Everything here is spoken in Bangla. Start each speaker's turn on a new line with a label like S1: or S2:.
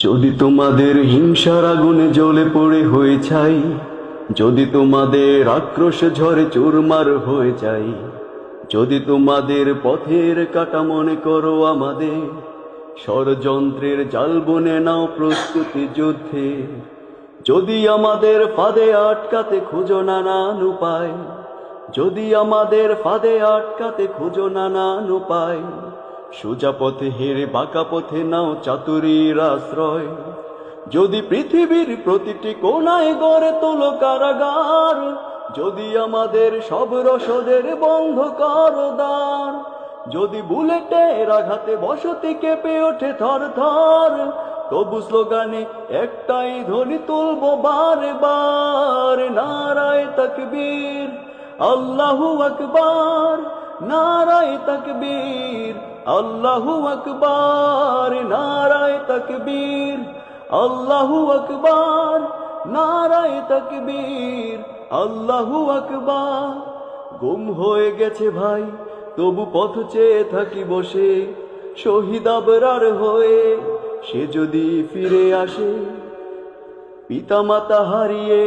S1: যদি তোমাদের হিংসার আগুনে জ্বলে পড়ে হয়ে ছাই, যদি তোমাদের আক্রোশ ঝড়ে চুরমার হয়ে যাই, যদি তোমাদের পথের কাটা মনে করো আমাদের, ষড়যন্ত্রের জাল বুনে নাও প্রস্তুতি যুদ্ধে। যদি আমাদের ফাঁদে আটকাতে খুঁজো নানান উপায়, যদি আমাদের ফাঁদে আটকাতে খুঁজো নানান উপায়, সোজা পথে হেরে বাঁকা পথে নাও চাতুরীর আশ্রয়। যদি পৃথিবীর প্রতিটি কোণায় গড়ে তোলো কারাগার, যদি আমাদের সব রসদের বন্ধ করো দ্বার, যদি বুলেটের আঘাতে বসতি কেঁপে ওঠে থর থর, তবু স্লোগানে একটাই ধ্বনি তুলবো বারে বার, নারায়ে তাকবীর আল্লাহু আকবার, নারায়ে তাকবীর আল্লাহু আকবার, নারায়ে তাকবীর আল্লাহু আকবার, নারায়ে তাকবীর আল্লাহু আকবার। গুম হয়ে গেছে ভাই, তবু পথ চেয়ে থাকি বসে, শহীদ আবরার হয়ে সে যদি ফিরে আসে, পিতামাতা হারিয়ে